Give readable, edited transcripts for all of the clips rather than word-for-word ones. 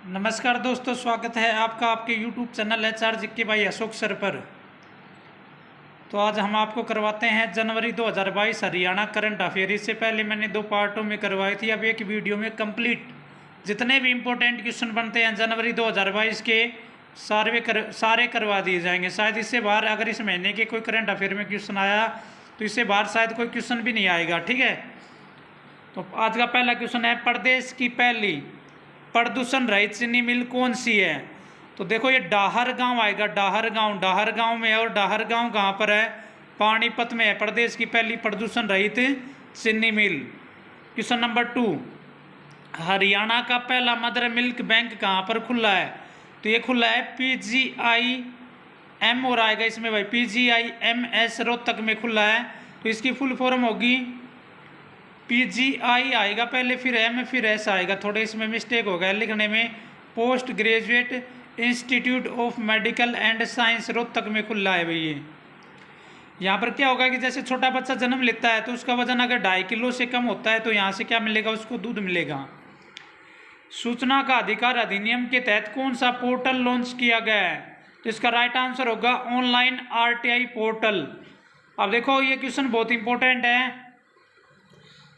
नमस्कार दोस्तों, स्वागत है आपका आपके YouTube चैनल एचआर जीके भाई अशोक सर पर। तो आज हम आपको करवाते हैं जनवरी 2022 हरियाणा करंट अफेयर। इससे पहले मैंने 2 पार्टों में करवाई थी, अब एक वीडियो में कंप्लीट जितने भी इम्पोर्टेंट क्वेश्चन बनते हैं जनवरी 2022 के सारे करवा दिए जाएंगे। शायद इससे बाहर अगर इस महीने के कोई करंट अफेयर में क्वेश्चन आया तो इससे बाहर शायद कोई क्वेश्चन भी नहीं आएगा। ठीक है, तो आज का पहला क्वेश्चन है, प्रदेश की पहली प्रदूषण रहित चीनी मिल कौन सी है? तो देखो ये डाहर गांव आएगा, डाहर गांव में है। और डाहर गांव कहाँ पर है? पानीपत में है। प्रदेश की पहली प्रदूषण रहित चीनी मिल। क्वेश्चन नंबर 2, हरियाणा का पहला मदर मिल्क बैंक कहाँ पर खुला है? तो ये खुला है PGIM और आएगा इसमें भाई PGIMS रोहतक में खुला है। तो इसकी फुल फॉर्म होगी PGI आएगा पहले, फिर M फिर S आएगा। थोड़े इसमें मिस्टेक हो गया लिखने में। Post graduate institute of medical and science Rohtak में खुला है भाई ये। यहाँ पर क्या होगा कि जैसे छोटा बच्चा जन्म लेता है तो उसका वजन अगर 2.5 किलो से कम होता है तो यहाँ से क्या मिलेगा? उसको दूध मिलेगा। सूचना का अधिकार अधिनियम के तहत कौन सा पोर्टल लॉन्च किया गया है? तो इसका राइट आंसर होगा ऑनलाइन RTI पोर्टल। अब देखो ये क्वेश्चन बहुत इंपॉर्टेंट है।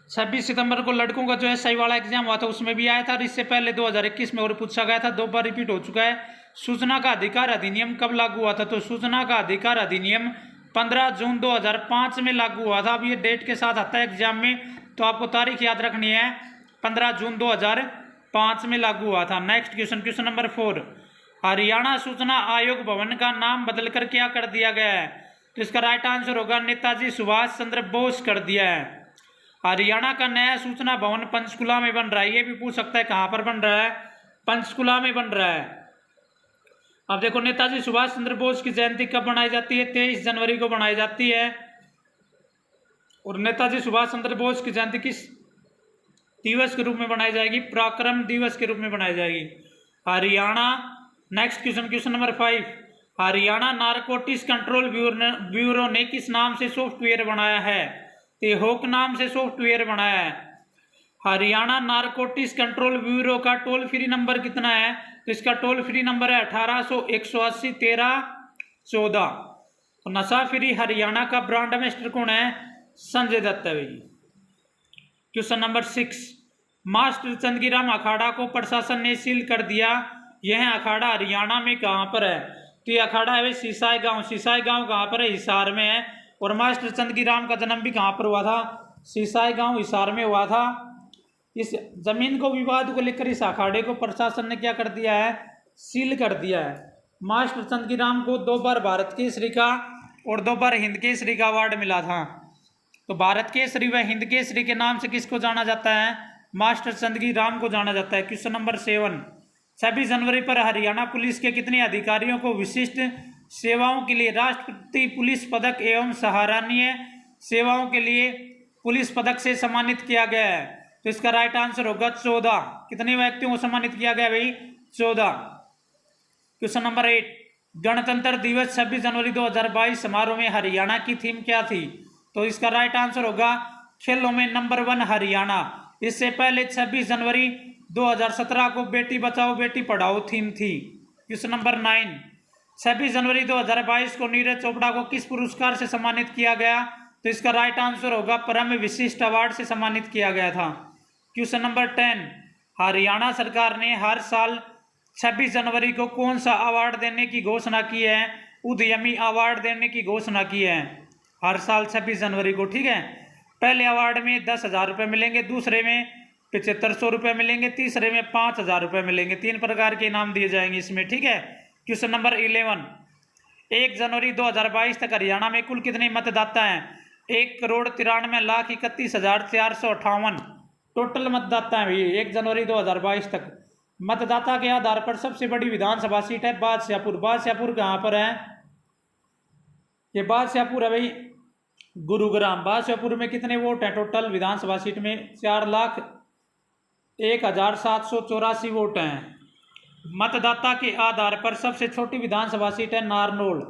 26 सितंबर को लड़कों का जो है सही वाला एग्जाम हुआ था, उसमें भी आया था। और इससे पहले 2021 में और पूछा गया था, 2 बार रिपीट हो चुका है। सूचना का अधिकार अधिनियम कब लागू हुआ था? तो सूचना का अधिकार अधिनियम 15 जून 2005 में लागू हुआ था। अब ये डेट के साथ आता है एग्जाम में, तो आपको तारीख याद रखनी है। 15 जून 2005 में लागू हुआ था। Next question, question number 4, Haryana सूचना आयोग भवन का नाम बदलकर क्या कर दिया गया है? तो इसका राइट आंसर होगा नेताजी सुभाष चंद्र बोस कर दिया है। हरियाणा का नया सूचना भवन पंचकुला में बन रहा है। ये भी पूछ सकता है कहां पर बन रहा है? पंचकुला में बन रहा है। अब देखो नेताजी सुभाष चंद्र बोस की जयंती कब मनाई जाती है? 23 जनवरी को मनाई जाती है। और नेताजी सुभाष चंद्र बोस की जयंती किस दिवस के रूप में बनाई जाएगी? पराक्रम दिवस के रूप में बनाई जाएगी। Haryana, next question, question number 5, Haryana narcotics control bureau ने किस नाम से सॉफ्टवेयर बनाया है? तो होक नाम से सॉफ्टवेयर बनाया है। हरियाणा नारकोटिक्स कंट्रोल ब्यूरो का टोल फ्री नंबर कितना है? तो इसका टोल फ्री नंबर है 1800 180 13 14। तो नशा फ्री हरियाणा का ब्रांड एम्बेसडर कौन है? संजय दत्त है भाई। क्वेश्चन नंबर 6, मास्टर चंदगीराम अखाड़ा को प्रशासन ने सील कर दिया। यह अखाड़ा हरियाणा में कहां पर है? तो यह अखाड़ा है भाई सिसाई गांव। सिसाई गांव कहां पर है? हिसार में है। और मास्टर चंदगीराम का जन्म भी कहां पर हुआ था? सिसाई गांव हिसार में हुआ था। इस जमीन को विवाद को लेकर इस अखाड़े को प्रशासन ने क्या कर दिया है? सील कर दिया है। मास्टर चंदगीराम को 2 बार भारत केसरी का और 2 बार हिंद केसरी का अवार्ड मिला था। तो भारत केसरी व हिंद केसरी के नाम से किसको जाना जाता है? मास्टर चंदगीराम को जाना जाता है। क्वेश्चन नंबर 7, 26 जनवरी पर हरियाणा पुलिस के कितने अधिकारियों को विशिष्ट सेवाओं के लिए राष्ट्रपति पुलिस पदक एवं सराहनीय सेवाओं के लिए पुलिस पदक से सम्मानित किया गया है? तो इसका राइट आंसर होगा 14। कितने व्यक्तियों को सम्मानित किया गया भाई? 14। क्वेश्चन नंबर 8, गणतंत्र दिवस 26 जनवरी 2022 समारोह में हरियाणा की थीम क्या थी? तो इसका राइट आंसर होगा खेलों में नंबर 1 हरियाणा। इससे पहले 26 जनवरी 2017 को बेटी बचाओ बेटी पढ़ाओ थीम थी। क्वेश्चन नंबर 9, 26 जनवरी 2022 को नीरज चोपड़ा को किस पुरस्कार से सम्मानित किया गया? तो इसका राइट आंसर होगा परम विशिष्ट अवार्ड से सम्मानित किया गया था। क्वेश्चन नंबर 10, हरियाणा सरकार ने हर साल 26 जनवरी को कौन सा अवार्ड देने की घोषणा की है? उद्यमी अवार्ड देने की घोषणा की है हर साल 26 जनवरी को। ठीक है, पहले अवार्ड में 10,000 रुपये मिलेंगे, दूसरे में 7500 रुपये मिलेंगे, तीसरे में 5000 रुपये मिलेंगे। 3 प्रकार के इनाम दिए जाएंगे इसमें। ठीक है, क्वेश्चन नंबर 11, 1 जनवरी 2022 तक हरियाणा में कुल कितने मतदाता हैं? 1,93,31,458 टोटल मतदाता हैं भैया 1 जनवरी 2022 तक। मतदाता के आधार पर सबसे बड़ी विधानसभा सीट है बादशाहपुर। बादशाहपुर कहाँ पर है? ये बादशाहपुर है भाई गुरुग्राम। बादशाहपुर में कितने वोट हैं टोटल विधानसभा सीट में? 4,01,784 वोट हैं। मतदाता के आधार पर सबसे छोटी विधानसभा सीट है नारनौल।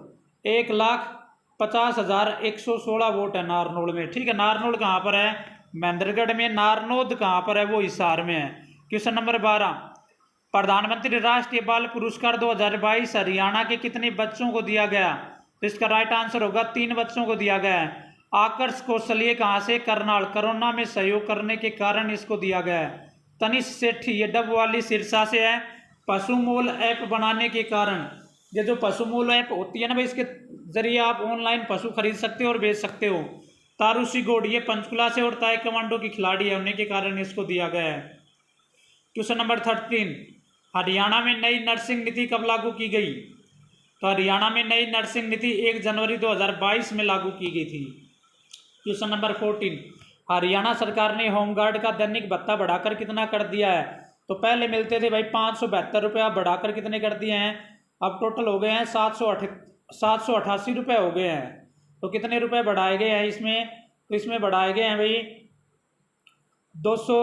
1,50,116 वोट है नारनौल में। ठीक है, नारनौल कहाँ पर है? महेंद्रगढ़ में। नारनौद कहाँ पर है? वो हिसार में है। क्वेश्चन नंबर 12, प्रधानमंत्री राष्ट्रीय बाल पुरस्कार 2022 हरियाणा के कितने बच्चों को दिया गया? तो इसका राइट आंसर होगा 3 बच्चों को दिया गया है। आकर्ष कौशल्य कहाँ से? करनाल। कोरोना में सहयोग करने के कारण इसको दिया गया है। तनिष सेठी, ये डब वाली सिरसा से है। पशुमोल ऐप बनाने के कारण, ये जो पशुमोल ऐप होती है ना भाई, इसके जरिए आप ऑनलाइन पशु खरीद सकते हो और बेच सकते हो। तारूसी गौड़, ये पंचकुला से और ताइक्वांडो की खिलाड़ी है, होने के कारण इसको दिया गया है। क्वेश्चन नंबर 13, हरियाणा में नई नर्सिंग नीति कब लागू की गई? तो हरियाणा में नई नर्सिंग नीति 1 जनवरी 2022 में लागू की गई थी। क्वेश्चन नंबर 14, हरियाणा सरकार ने होमगार्ड का दैनिक भत्ता बढ़ाकर कितना कर दिया है? तो पहले मिलते थे भाई 572 रुपये, बढ़ाकर कितने कर दिए हैं? अब टोटल हो गए हैं 788 रुपये हो गए हैं। तो कितने रुपए बढ़ाए गए हैं इसमें? तो इसमें बढ़ाए गए हैं भाई 200,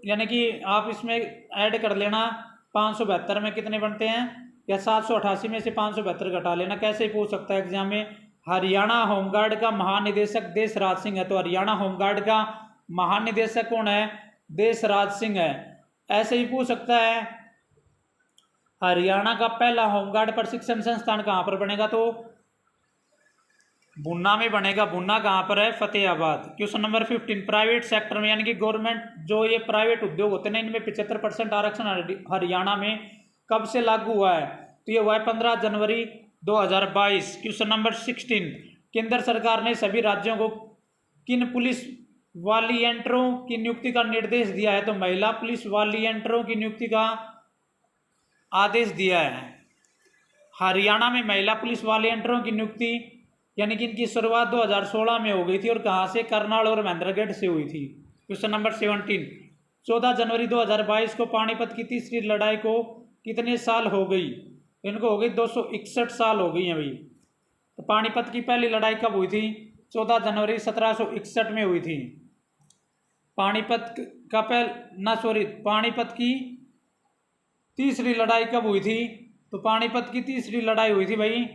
यानी कि आप इसमें ऐड कर लेना। 572 में कितने बनते हैं, या 788 में से 572 घटा लेना। कैसे ही पूछ सकता है एग्जाम में। हरियाणा होमगार्ड का महानिदेशक देशराज सिंह है। तो हरियाणा होमगार्ड का महानिदेशक कौन है? देशराज सिंह है। ऐसे ही पूछ सकता है हरियाणा का पहला होमगार्ड प्रशिक्षण संस्थान कहाँ पर बनेगा? तो भुन्ना में बनेगा। भुन्ना कहाँ पर है? Fatehabad. Question number 15, private sector में यानी कि गवर्नमेंट जो ये प्राइवेट उद्योग होते हैं इनमें 75% आरक्षण हरियाणा में कब से लागू हुआ है? तो ये हुआ है 15 जनवरी 2022। क्वेश्चन नंबर 16, केंद्र सरकार ने सभी राज्यों को किन पुलिस वॉलियंटरों की नियुक्ति का निर्देश दिया है? तो महिला पुलिस वॉलियंटरों की नियुक्ति का आदेश दिया है। हरियाणा में महिला पुलिस वॉलियंटरों की नियुक्ति यानी कि इनकी शुरुआत 2016 में हो गई थी, और कहाँ से? करनाल और महेंद्रगढ़ से हुई थी। क्वेश्चन नंबर 17, 14 जनवरी 2022 को पानीपत की तीसरी लड़ाई को कितने साल हो गई? इनको हो गई 261 साल हो गई हैं भाई। तो पानीपत की पहली लड़ाई कब हुई थी? 14 जनवरी 1761 में हुई थी। पानीपत की तीसरी लड़ाई कब हुई थी? तो पानीपत की तीसरी लड़ाई हुई थी भाई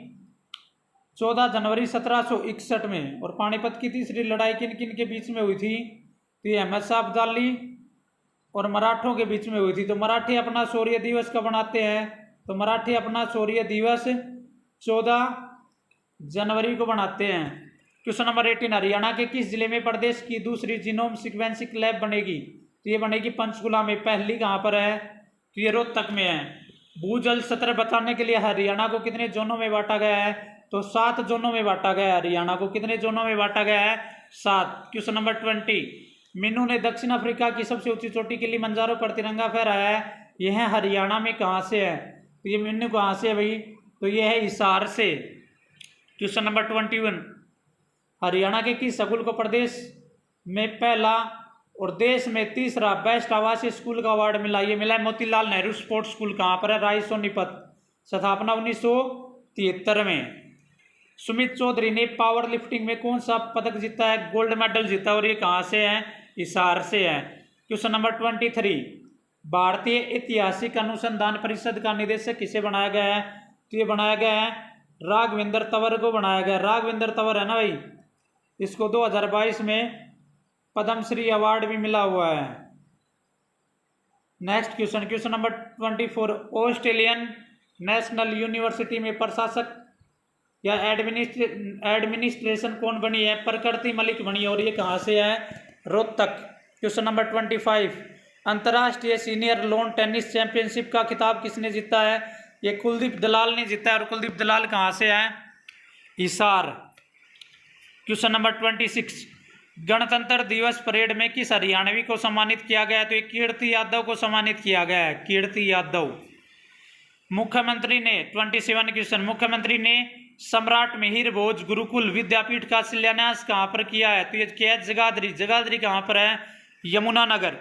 14 जनवरी 1761 में। और पानीपत की तीसरी लड़ाई किन किन के बीच में हुई थी? तो ये अहमद शाह अब्दाली और मराठों के बीच में हुई थी। तो मराठी अपना शौर्य दिवस कब मनाते हैं? तो मराठी अपना शौर्य दिवस 14 जनवरी को मनाते हैं। क्वेश्चन नंबर 18, हरियाणा के किस जिले में प्रदेश की दूसरी जीनोम सिक्वेंसिंग लैब बनेगी? तो ये बनेगी पंचकुला में। पहली कहाँ पर है? तो ये रोहतक में है। भूजल स्तर बताने के लिए हरियाणा को कितने जोनों में बांटा गया है? तो 7 जोनों में बांटा गया है। हरियाणा को कितने जोनों में बांटा गया है? 7। क्वेश्चन नंबर 20, मीनू ने दक्षिण अफ्रीका की सबसे ऊंची चोटी किलिमंजारो पर तिरंगा फहराया है। यह हरियाणा में कहाँ से है? तो ये मीनू कहाँ से है भाई? तो ये है हिसार से। क्वेश्चन नंबर 21, हरियाणा के किस स्कूल को प्रदेश में पहला और देश में तीसरा बेस्ट आवासीय स्कूल का अवार्ड मिला? ये मिला है मोतीलाल नेहरू स्पोर्ट्स स्कूल। कहाँ पर है? राय सोनीपत। स्थापना 1973 में। सुमित चौधरी ने पावर लिफ्टिंग में कौन सा पदक जीता है? गोल्ड मेडल जीता, और ये कहाँ से है? हिसार से है। क्वेश्चन नंबर 23, भारतीय ऐतिहासिक अनुसंधान परिषद का निदेशक किसे बनाया गया है? तो ये बनाया गया है राघवेंद्र तंवर को बनाया गया। राघवेंद्र तंवर है ना भाई, इसको 2022 में पद्मश्री अवार्ड भी मिला हुआ है। Next question, question number 24, Australian national university में प्रशासक या एडमिनिस्ट्रेशन कौन बनी है? प्रकृति मलिक बनी है, और ये कहाँ से है? रोहतक। क्वेश्चन नंबर 25, अंतर्राष्ट्रीय सीनियर लॉन टेनिस चैंपियनशिप का खिताब किसने जीता है? ये कुलदीप दलाल ने जीता है, और कुलदीप दलाल कहाँ से है? हिसार। क्वेश्चन नंबर 26, गणतंत्र दिवस परेड में किस हरियाणवी को सम्मानित किया गया है? तो ये कीर्ति यादव को सम्मानित किया गया है। कीर्ति यादव। मुख्यमंत्री ने 27 क्वेश्चन, मुख्यमंत्री ने सम्राट मिहिर भोज गुरुकुल विद्यापीठ का शिलान्यास कहाँ पर किया है? तो ये क्या है? जगाधरी। जगाधरी कहाँ पर है? यमुनानगर।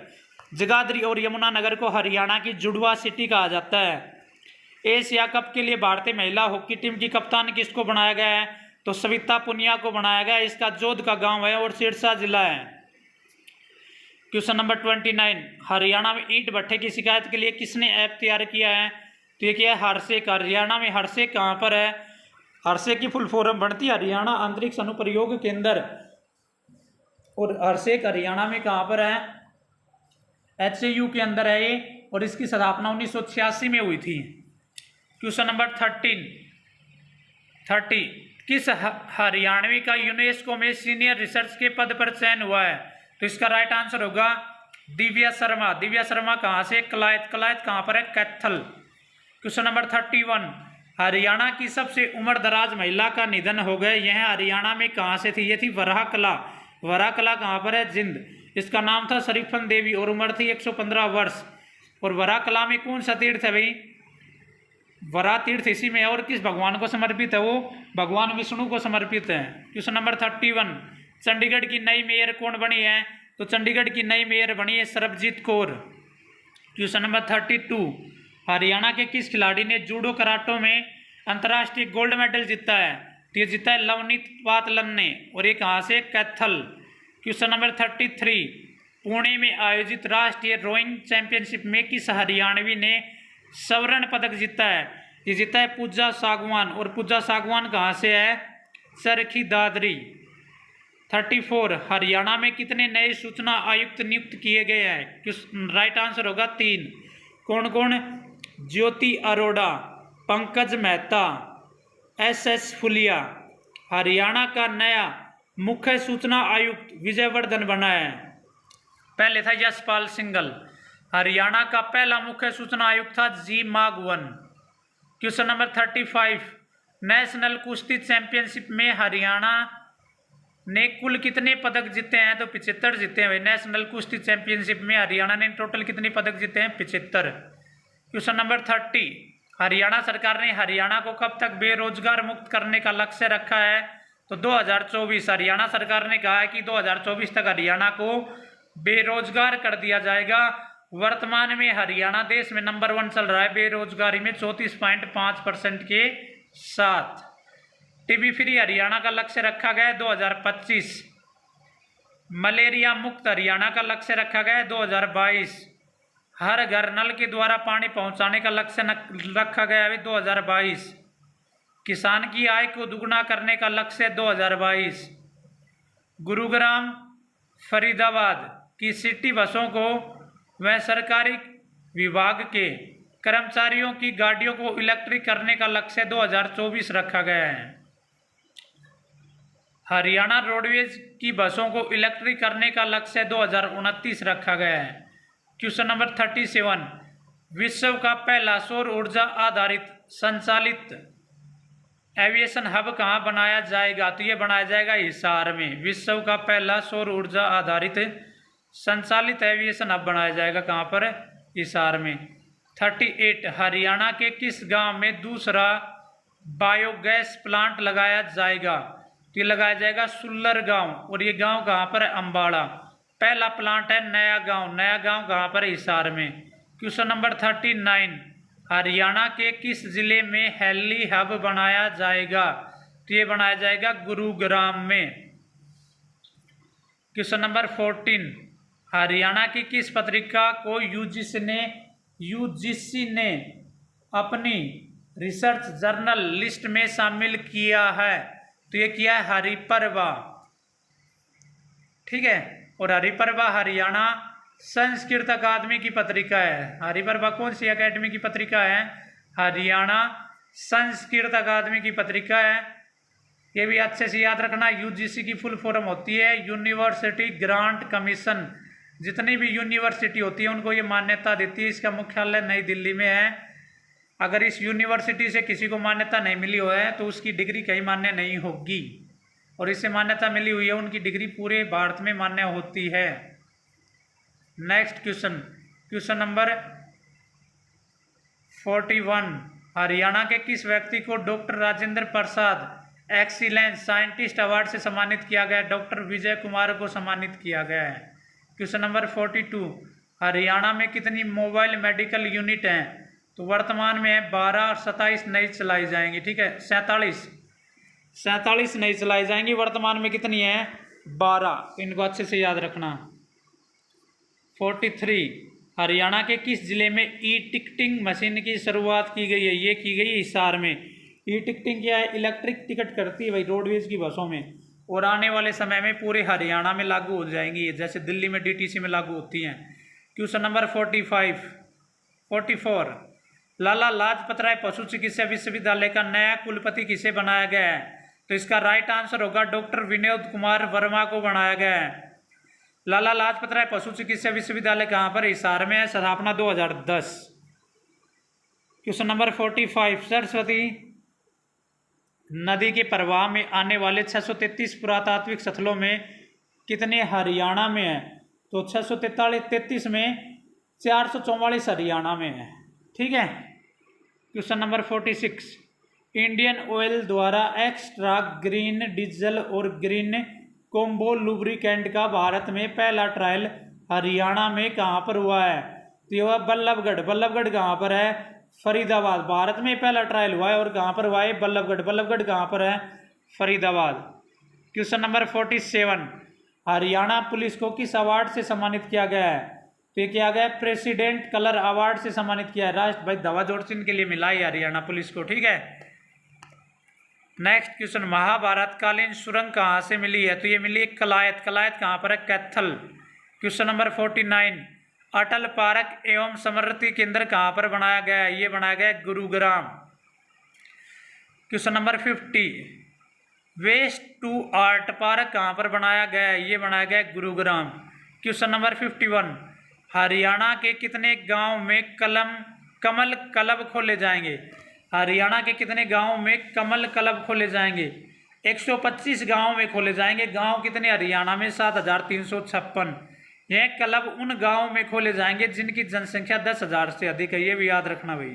जगाधरी और यमुनानगर को हरियाणा की जुड़वा सिटी कहा जाता है। एशिया कप के लिए भारतीय महिला हॉकी टीम की कप्तान किसको बनाया गया है? तो सविता पुनिया को बनाया गया। इसका जोध का गांव है और सिरसा जिला है। क्वेश्चन नंबर 29, हरियाणा में ईंट भट्ठे की शिकायत के लिए किसने ऐप तैयार किया है? तो ये क्या है? हरसेक। हरियाणा में हरसेक कहाँ पर है? हरसेक की फुल फॉर्म बनती है हरियाणा अंतरिक्ष अनुप्रयोग केंद्र, और हरसेक हरियाणा में कहाँ पर है? HAU के अंदर है ये। और इसकी स्थापना 1986 में हुई थी। क्वेश्चन नंबर 30 किस हरियाणवी का यूनेस्को में सीनियर रिसर्च के पद पर चयन हुआ है? तो इसका राइट आंसर होगा दिव्या शर्मा। दिव्या शर्मा कहाँ से? कलायत। कलायत कहाँ पर है? कैथल। क्वेश्चन नंबर 31 हरियाणा की सबसे उम्रदराज महिला का निधन हो गया, यह हरियाणा में कहाँ से थी? ये थी वराह कला। वराह कला कहाँ पर है? जिंद। इसका नाम था शरीफन देवी और उम्र थी 115 वर्ष। और वराह कला में कौन सा तीर्थ है भाई? वराह तीर्थ इसी में है। और किस भगवान को समर्पित है? वो भगवान विष्णु को समर्पित है। क्वेश्चन नंबर 31 चंडीगढ़ की नई मेयर कौन बनी है? तो चंडीगढ़ की नई मेयर बनी है सरबजीत कौर। क्वेश्चन नंबर 32 हरियाणा के किस खिलाड़ी ने जूडो कराटे में अंतर्राष्ट्रीय गोल्ड मेडल जीता है? तो ये जीता है लवनीत पातलन ने। और ये कहाँ से? कैथल। क्वेश्चन नंबर 33 पुणे में आयोजित राष्ट्रीय रोइंग चैंपियनशिप में किस हरियाणवी ने स्वर्ण पदक जीता है? ये जीता है पूजा सागवान। और पूजा सागवान कहाँ से है? चरखी दादरी। 34 हरियाणा में कितने नए सूचना आयुक्त नियुक्त किए गए हैं? राइट आंसर होगा 3। कौन कौन? ज्योति अरोड़ा, पंकज मेहता, SS फुलिया। हरियाणा का नया मुख्य सूचना आयुक्त विजयवर्धन बना है। पहले था यशपाल सिंघल। हरियाणा का पहला मुख्य सूचना आयुक्त था जी माघवन। क्वेश्चन नंबर 35 नेशनल कुश्ती चैंपियनशिप में हरियाणा ने कुल कितने पदक जीते हैं? तो 75 जीते हैं। नेशनल कुश्ती चैंपियनशिप में हरियाणा ने टोटल कितने पदक जीते हैं? 75। क्वेश्चन नंबर 30 हरियाणा सरकार ने हरियाणा को कब तक बेरोजगार मुक्त करने का लक्ष्य रखा है? तो 2024। हरियाणा सरकार ने कहा है कि 2024 तक हरियाणा को बेरोजगार कर दिया जाएगा। वर्तमान में हरियाणा देश में नंबर 1 चल रहा है बेरोजगारी में 34.5% के साथ। टीबी फ्री हरियाणा का लक्ष्य रखा गया है 2025। मलेरिया मुक्त हरियाणा का लक्ष्य रखा गया है 2022। हर घर नल के द्वारा पानी पहुंचाने का लक्ष्य रखा गया है 2022। किसान की आय को दुगना करने का लक्ष्य 2022। गुरुग्राम फरीदाबाद की सिटी बसों को व सरकारी विभाग के कर्मचारियों की गाड़ियों को इलेक्ट्रिक करने का लक्ष्य 2024 रखा गया है। हरियाणा रोडवेज की बसों को इलेक्ट्रिक करने का लक्ष्य 2029 रखा गया है। क्वेश्चन नंबर 37 विश्व का पहला सौर ऊर्जा आधारित संचालित एविएशन हब कहाँ बनाया जाएगा? तो ये बनाया जाएगा हिसार में। विश्व का पहला सौर ऊर्जा आधारित संचालित एविएशन हब बनाया जाएगा कहाँ पर? हिसार में। 38 हरियाणा के किस गांव में दूसरा बायोगैस प्लांट लगाया जाएगा? तो ये लगाया जाएगा सुल्लर गांव। और ये गांव कहाँ पर है? अम्बाड़ा। पहला प्लांट है नया गांव। नया गांव कहाँ पर? हिसार में। क्वेश्चन नंबर 39 हरियाणा के किस जिले में हेली हब बनाया जाएगा? तो ये बनाया जाएगा गुरुग्राम में। क्वेश्चन नंबर 14 हरियाणा की किस पत्रिका को यूजीसी ने अपनी रिसर्च जर्नल लिस्ट में शामिल किया है? तो ये किया है हरिपर्वा। ठीक है। और हरिपर्वा हरियाणा संस्कृत अकादमी की पत्रिका है। हरिपर्वा कौन सी अकादमी की पत्रिका है? हरियाणा संस्कृत अकादमी की पत्रिका है। ये भी अच्छे से याद रखना। यूजीसी की फुल फॉर्म होती है यूनिवर्सिटी ग्रांट कमीशन। जितनी भी यूनिवर्सिटी होती है उनको ये मान्यता देती है। इसका मुख्यालय नई दिल्ली में है। अगर इस यूनिवर्सिटी से किसी को मान्यता नहीं मिली हो है तो उसकी डिग्री कहीं मान्य नहीं होगी। और इससे मान्यता मिली हुई है उनकी डिग्री पूरे भारत में मान्य होती है। नेक्स्ट क्वेश्चन नंबर 41 हरियाणा के किस व्यक्ति को doctor Rajendra Prasad excellence scientist award से सम्मानित किया गया? डॉक्टर विजय कुमार को सम्मानित किया गया है। क्वेश्चन नंबर 42 हरियाणा में कितनी मोबाइल मेडिकल यूनिट हैं? तो वर्तमान में 12 और 27 नई चलाई जाएंगी। ठीक है। 47 नई चलाई जाएंगी। वर्तमान में कितनी है? 12। इनको अच्छे से याद रखना। 43 हरियाणा के किस जिले में ई टिकटिंग मशीन की शुरुआत की गई है? ये की गई हिसार में। ई टिकटिंग क्या है? इलेक्ट्रिक टिकट करती है भाई रोडवेज की बसों में। और आने वाले समय में पूरे हरियाणा में लागू हो जाएंगी जैसे दिल्ली में DTC में लागू होती हैं। क्वेश्चन नंबर 45 44 लाला लाजपत राय पशु चिकित्सा विश्वविद्यालय का नया कुलपति किसे बनाया गया है? तो इसका राइट आंसर होगा डॉक्टर विनोद कुमार वर्मा को बनाया गया है। लाला लाजपत राय पशु चिकित्सा विश्वविद्यालय कहाँ पर? हिसार में है, स्थापना 2010। क्वेश्चन नंबर 45 सरस्वती नदी के प्रवाह में आने वाले 633 पुरातात्विक स्थलों में कितने हरियाणा में है? तो 633 में 444 हरियाणा में है। ठीक है। क्वेश्चन नंबर 46 इंडियन ऑयल द्वारा एक्स्ट्रा ग्रीन डीजल और ग्रीन कोम्बो लुब्रिकेंट का भारत में पहला ट्रायल हरियाणा में कहाँ पर हुआ है? तो यह बल्लभगढ़। बल्लभगढ़ कहाँ पर है? फरीदाबाद। भारत में पहला ट्रायल हुआ है और कहाँ पर हुआ है? बल्लभगढ़। बल्लभगढ़ कहाँ पर है? Faridabad. Question number 47 Haryana police को किस अवार्ड से सम्मानित किया गया है? तो ये किया गया प्रेसिडेंट कलर अवार्ड से सम्मानित किया है। राष्ट्र भाई धवा जोड़ चिन्ह के लिए मिला है हरियाणा पुलिस को। ठीक है। नेक्स्ट क्वेश्चन महाभारत कालीन सुरंग कहाँ से मिली है? तो ये मिली कलायत। कलायत कहाँ पर है? कैथल। क्वेश्चन नंबर 49 अटल पार्क एवं समृद्धि केंद्र कहाँ पर बनाया गया है? ये बनाया गया है Gurugram. Question number 50 waste to art park कहाँ पर बनाया गया है? ये बनाया गया है गुरुग्राम। क्वेश्चन नंबर 51 हरियाणा के कितने गांव में कमल क्लब खोले जाएंगे? हरियाणा के कितने गांव में कमल क्लब खोले जाएंगे? 125 गांव में खोले जाएंगे। गांव कितने हरियाणा में? 7356। यह क्लब उन गांवों में खोले जाएंगे जिनकी जनसंख्या 10,000 से अधिक है। ये भी याद रखना भाई,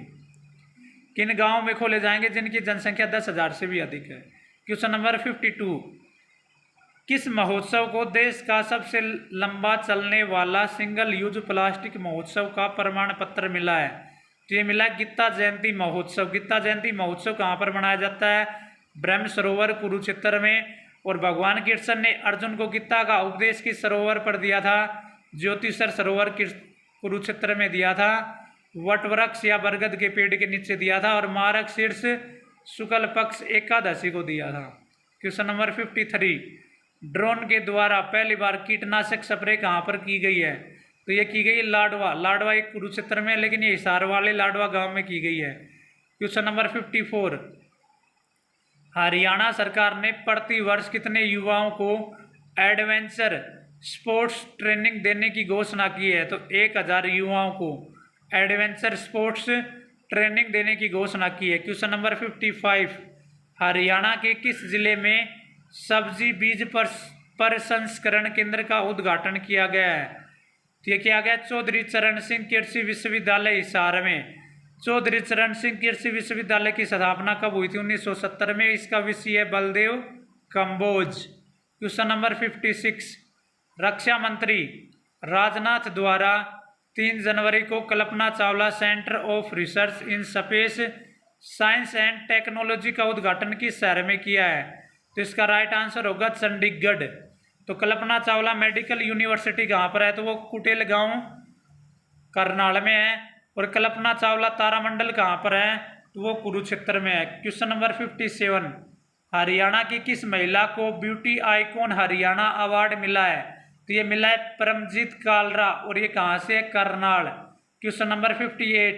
किन गांवों में खोले जाएंगे जिनकी जनसंख्या 10,000 से भी अधिक है। क्वेश्चन नंबर 52 किस महोत्सव को देश का सबसे लंबा चलने वाला सिंगल यूज प्लास्टिक महोत्सव का प्रमाण पत्र मिला है? तो ये मिला गीता जयंती महोत्सव। गीता जयंती महोत्सव कहाँ पर मनाया जाता है? ब्रह्म सरोवर कुरुक्षेत्र में। और भगवान कृष्ण ने अर्जुन को गीता का उपदेश किस सरोवर पर दिया था? ज्योतिषर सरोवर कुरुक्षेत्र में दिया था। वटवृक्ष या बरगद के पेड़ के नीचे दिया था। और मारक शीर्ष शुक्ल पक्ष एकादशी को दिया था। क्वेश्चन नंबर 53 ड्रोन के द्वारा पहली बार कीटनाशक स्प्रे कहाँ पर की गई है? तो ये की गई लाडवा। लाडवा एक कुरुक्षेत्र में, लेकिन ये हिसार वाले लाडवा गांव में की गई है। क्वेश्चन नंबर 54 हरियाणा सरकार ने प्रति वर्ष कितने युवाओं को एडवेंचर स्पोर्ट्स ट्रेनिंग देने की घोषणा की है? तो 1000 युवाओं को एडवेंचर स्पोर्ट्स ट्रेनिंग देने की घोषणा की है। क्वेश्चन नंबर 55 हरियाणा के किस जिले में सब्जी बीज प्रसंस्करण केंद्र का उद्घाटन किया गया है? तो ये किया गया चौधरी चरण सिंह कृषि विश्वविद्यालय हिसार में। चौधरी चरण सिंह कृषि विश्वविद्यालय की स्थापना कब हुई थी? 1970 में। इसका विषय है बलदेव कंबोज। क्वेश्चन नंबर 56 रक्षा मंत्री राजनाथ द्वारा 3 जनवरी को Kalpana Chawla centre of research in space science and technology का उद्घाटन किस शहर में किया है? तो इसका राइट आंसर होगा चंडीगढ़। तो कल्पना चावला मेडिकल यूनिवर्सिटी कहाँ पर है? तो वो कुटेल गांव करनाल में है। और कल्पना चावला तारामंडल कहाँ पर है? तो वो कुरुक्षेत्र में है। क्वेश्चन नंबर 57 हरियाणा की किस महिला को ब्यूटी आइकॉन हरियाणा अवार्ड मिला है? तो ये मिला है परमजीत कालरा। और ये कहाँ से है? करनाल। क्वेश्चन नंबर 58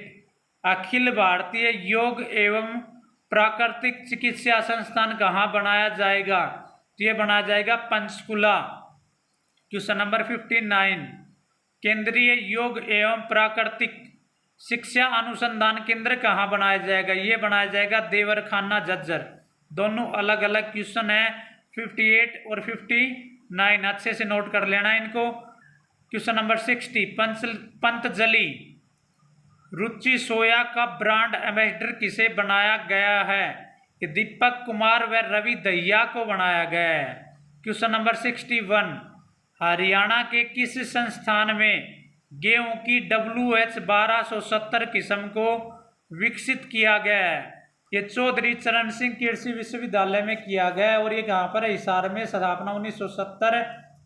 अखिल भारतीय योग एवं प्राकृतिक चिकित्सा संस्थान कहाँ बनाया जाएगा? तो ये बनाया जाएगा पंचकुला। क्वेश्चन नंबर 59 केंद्रीय योग एवं प्राकृतिक शिक्षा अनुसंधान केंद्र कहाँ बनाया जाएगा? ये बनाया जाएगा देवरखाना झज्जर। दोनों अलग अलग क्वेश्चन है 58 और 59, अच्छे से नोट कर लेना इनको। क्वेश्चन नंबर 60 पंतजलि रुचि सोया का ब्रांड एम्बेसडर किसे बनाया गया है? ये दीपक कुमार व रवि दहिया को बनाया गया है। क्वेश्चन नंबर 61 हरियाणा के किस संस्थान में गेहूं की WH-1270 किस्म को विकसित किया गया है? ये चौधरी चरण सिंह कृषि विश्वविद्यालय में किया गया है। और ये कहाँ पर है? हिसार में। स्थापना 1970।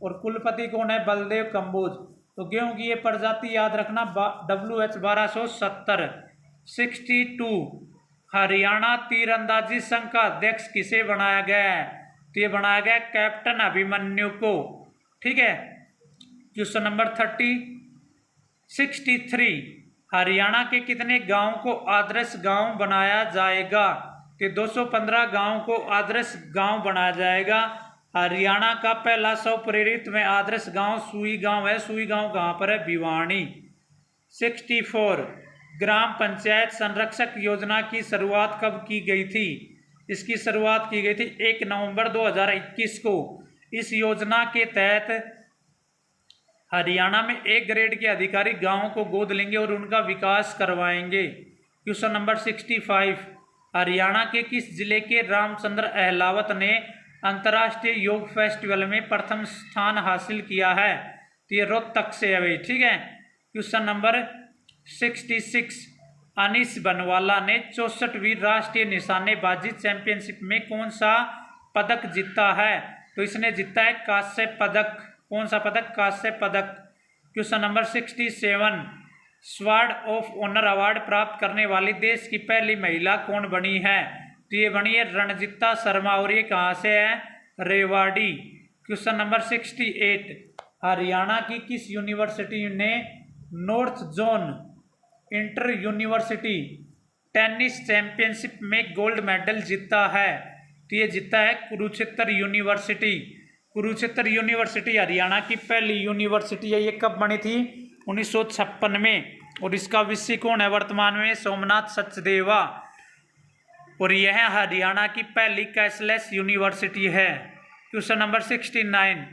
और कुलपति कौन है? बलदेव कंबोज। तो गेहूं की ये प्रजाति याद रखना WH-1270। 62 हरियाणा तीरंदाजी संघ का अध्यक्ष किसे बनाया गया है? तो ये बनाया गया कैप्टन अभिमन्यु को। ठीक है। क्वेश्चन नंबर 63 हरियाणा के कितने गांव को आदर्श गांव बनाया जाएगा? तो 215 गांव को आदर्श गांव बनाया जाएगा। हरियाणा का पहला स्वप्रेरित में आदर्श गांव सुई गांव है। सुई गांव कहाँ पर है? भिवानी। 64 ग्राम पंचायत संरक्षक योजना की शुरुआत कब की गई थी? इसकी शुरुआत की गई थी 1 नवंबर 2021 को। इस योजना के तहत हरियाणा में 1 ग्रेड के अधिकारी गांवों को गोद लेंगे और उनका विकास करवाएंगे। क्वेश्चन नंबर 65 हरियाणा के किस जिले के रामचंद्र अहलावत ने अंतर्राष्ट्रीय योग फेस्टिवल में प्रथम स्थान हासिल किया है? तो ये रोहतक से है भाई, ठीक है। क्वेश्चन नंबर 66 अनीस बनवाला ने 64वीं राष्ट्रीय निशानेबाजी चैंपियनशिप में कौन सा पदक जीता है? तो इसने जीता है कांस्य पदक। कौन सा पदक? कांस्य पदक। Question number 67 sword of honour award प्राप्त करने वाली देश की पहली महिला कौन बनी है? तो ये बनी है रणजीता शर्मा और ये कहाँ से है? रेवाड़ी। क्वेश्चन नंबर 68 हरियाणा की किस यूनिवर्सिटी ने north zone inter university tennis championship में गोल्ड मेडल जीता है? तो ये जीता है कुरुक्षेत्र यूनिवर्सिटी। कुरुक्षेत्र यूनिवर्सिटी हरियाणा की पहली यूनिवर्सिटी है। ये कब बनी थी? 1956 में। और इसका वीसी कौन है वर्तमान में? सोमनाथ सचदेवा। और यह हरियाणा की पहली कैशलेस यूनिवर्सिटी है। क्वेश्चन नंबर 69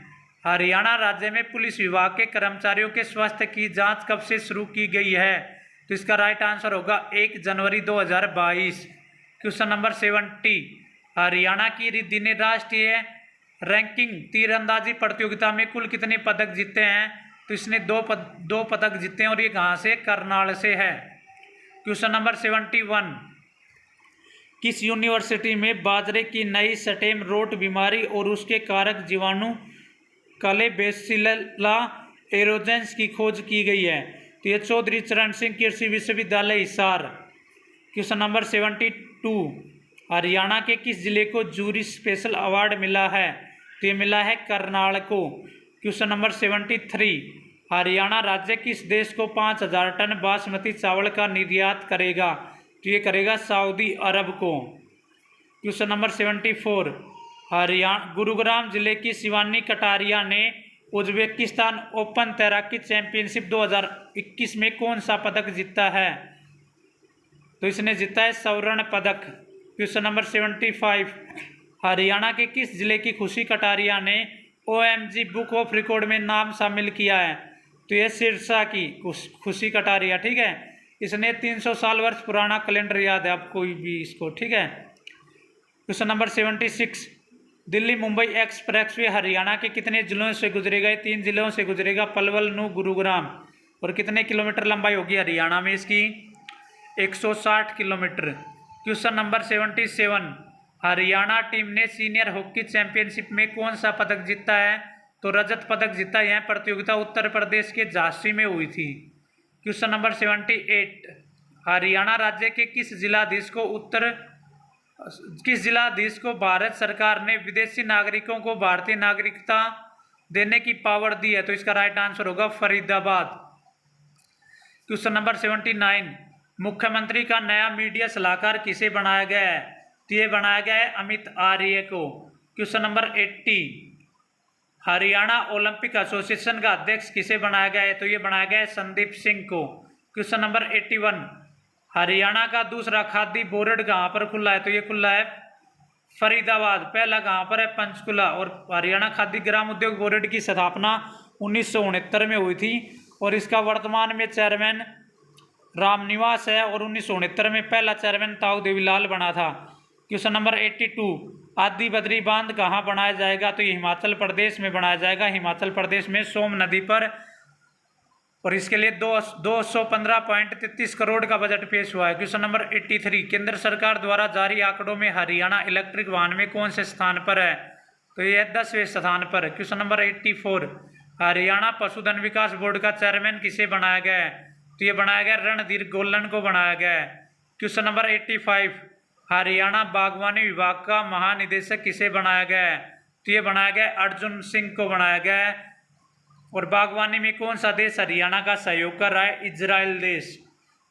हरियाणा राज्य में पुलिस विभाग के कर्मचारियों के स्वास्थ्य की जांच कब से शुरू की गई है? तो इसका राइट आंसर होगा 1 जनवरी 2022। क्वेश्चन नंबर 70 हरियाणा की रिद्धि ने राष्ट्रीय रैंकिंग तीरंदाजी प्रतियोगिता में कुल कितने पदक जीते हैं? तो इसने दो पदक जीते हैं और ये कहाँ से? करनाल से है। क्वेश्चन नंबर 71 किस यूनिवर्सिटी में बाजरे की नई स्टेम रोट बीमारी और उसके कारक जीवाणु कलेबेसिल्ला एरोजेंस की खोज की गई है? तो ये चौधरी चरण सिंह कृषि विश्वविद्यालय हिसार। क्वेश्चन नंबर 72 हरियाणा के किस जिले को जूरी स्पेशल अवार्ड मिला है? तो ये मिला है करनाल को। क्वेश्चन नंबर 73 हरियाणा राज्य किस देश को 5000 टन बासमती चावल का निर्यात करेगा? तो ये करेगा सऊदी अरब को। क्वेश्चन नंबर 74 हरियाणा गुरुग्राम जिले की शिवानी कटारिया ने उज्बेकिस्तान ओपन तैराकी चैंपियनशिप 2021 में कौन सा पदक जीता है? तो इसने जीता है स्वर्ण पदक। क्वेश्चन नंबर 75 हरियाणा के किस जिले की खुशी कटारिया ने OMG बुक ऑफ रिकॉर्ड में नाम शामिल किया है? तो यह सिरसा की खुशी कटारिया, ठीक है। इसने 300 साल वर्ष पुराना कैलेंडर याद है आपको भी इसको, ठीक है। Question number 76 Delhi Mumbai expressway Haryana के कितने जिलों से गुजरेगा? 3 जिलों से गुजरेगा, पलवल, नूंह, गुरुग्राम। और कितने किलोमीटर लंबाई होगी हरियाणा में इसकी? 160 kilometre. Question number 77 Haryana team ने सीनियर हॉकी चैंपियनशिप में कौन सा पदक जीता है? तो रजत पदक जीता। यह प्रतियोगिता उत्तर प्रदेश के झांसी में हुई थी। क्वेश्चन नंबर 78 हरियाणा राज्य के किस जिलाधीश को भारत सरकार ने विदेशी नागरिकों को भारतीय नागरिकता देने की पावर दी है? तो इसका राइट आंसर होगा फरीदाबाद। क्वेश्चन नंबर 79 मुख्यमंत्री का नया मीडिया सलाहकार किसे बनाया गया है? तो ये बनाया गया है अमित आर्य को। Question number 80 Haryana Olympic association का अध्यक्ष किसे बनाया गया है? तो ये बनाया गया है संदीप सिंह को। क्वेश्चन नंबर 81 हरियाणा का दूसरा खादी बोर्ड कहाँ पर खुला है? तो ये खुला है फरीदाबाद। पहला कहाँ पर है? पंचकुला। और हरियाणा खादी ग्राम उद्योग बोर्ड की स्थापना 1969 में हुई थी और इसका वर्तमान में चेयरमैन रामनिवास है और 1969 में पहला चेयरमैन ताऊ देवीलाल बना था। क्वेश्चन नंबर 82 आदि बद्री बांध कहाँ बनाया जाएगा? तो ये हिमाचल प्रदेश में बनाया जाएगा, हिमाचल प्रदेश में सोम नदी पर। और इसके लिए 215.33 करोड़ का बजट पेश हुआ है। क्वेश्चन नंबर 83 केंद्र सरकार द्वारा जारी आंकड़ों में हरियाणा इलेक्ट्रिक वाहन में कौन से स्थान पर है? तो ये 10वें स्थान पर। क्वेश्चन नंबर 84 हरियाणा पशुधन विकास बोर्ड का चेयरमैन किसे बनाया गया है? तो ये बनाया गया रणधीर गोलन को बनाया गया है। क्वेश्चन नंबर 85 हरियाणा बागवानी विभाग का महानिदेशक किसे बनाया गया है? तो ये बनाया गया अर्जुन सिंह को बनाया गया है। और बागवानी में कौन सा देश हरियाणा का सहयोग कर रहा है? इजराइल देश।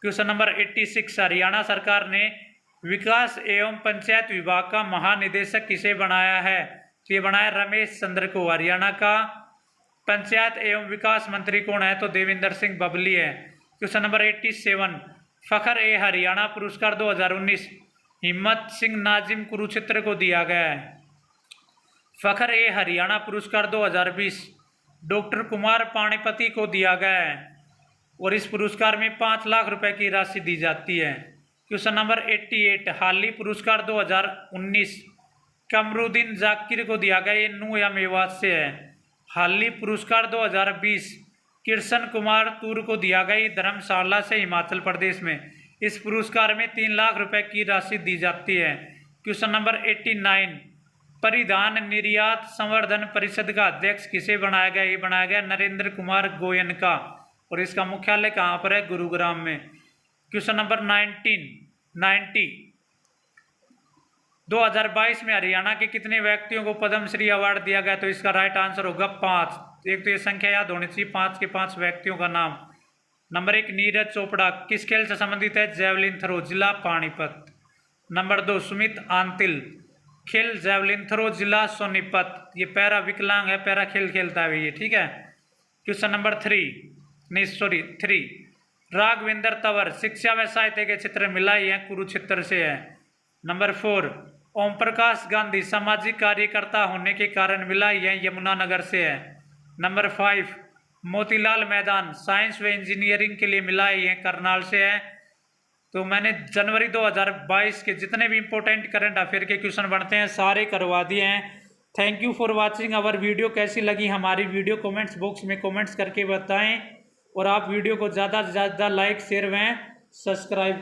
क्वेश्चन नंबर 86, हरियाणा सरकार ने विकास एवं पंचायत विभाग का महानिदेशक किसे बनाया है? तो ये बनाया रमेश चंद्र को। हरियाणा का पंचायत एवं विकास मंत्री कौन है? तो देवेंद्र सिंह बबली है। क्वेश्चन नंबर 87, फखर ए हरियाणा पुरस्कार 2019 हिम्मत सिंह नाजिम कुरुक्षेत्र को दिया गया है। फखर ए हरियाणा पुरस्कार 2020 डॉक्टर कुमार पाणिपति को दिया गया है और इस पुरस्कार में 5 लाख रुपए की राशि दी जाती है। क्वेश्चन नंबर 88, हाली पुरस्कार 2019 कमरुद्दीन जाकिर को दिया गया। ये नू या मेवात से है। हाली पुरस्कार 2020 कृष्ण कुमार तूर को दिया गया। धर्मशाला से, हिमाचल प्रदेश में। इस पुरस्कार में 3 लाख रुपए की राशि दी जाती है। क्वेश्चन नंबर 89, परिधान निर्यात संवर्धन परिषद का अध्यक्ष किसे बनाया गया? ये बनाया गया नरेंद्र कुमार गोयन का और इसका मुख्यालय कहाँ पर है? गुरुग्राम में। क्वेश्चन नंबर 90, 2022 में हरियाणा के कितने व्यक्तियों को पद्मश्री अवार्ड दिया गया? तो इसका राइट आंसर होगा 5। एक तो ये संख्या याद होनी चाहिए, 5 के 5 व्यक्तियों का नाम। नंबर 1, नीरज चोपड़ा किस खेल से संबंधित है? जैवलिन थ्रो, जिला पानीपत। नंबर 2, सुमित आंतिल खेल जैवलिन थ्रो, जिला सोनीपत। ये पैरा विकलांग है, पैरा खेल खेलता है ये, ठीक है। क्वेश्चन नंबर 3, राघवेंद्र तंवर शिक्षा व साहित्य के क्षेत्र में मिलाई है, कुरुक्षेत्र से है। नंबर 4, ओम प्रकाश गांधी सामाजिक कार्यकर्ता होने के कारण मिलाई है, यमुनानगर से है। नंबर 5, मोतीलाल मैदान साइंस व इंजीनियरिंग के लिए मिलाई है, करनाल से है। तो मैंने जनवरी 2022 के जितने भी इंपॉर्टेंट करंट अफेयर के क्वेश्चन बनते हैं सारे करवा दिए हैं। Thank you for watching our video. कैसी लगी हमारी वीडियो कमेंट्स बॉक्स में कमेंट्स करके बताएं और आप वीडियो को ज़्यादा से ज़्यादा लाइक शेयर व सब्सक्राइब करें।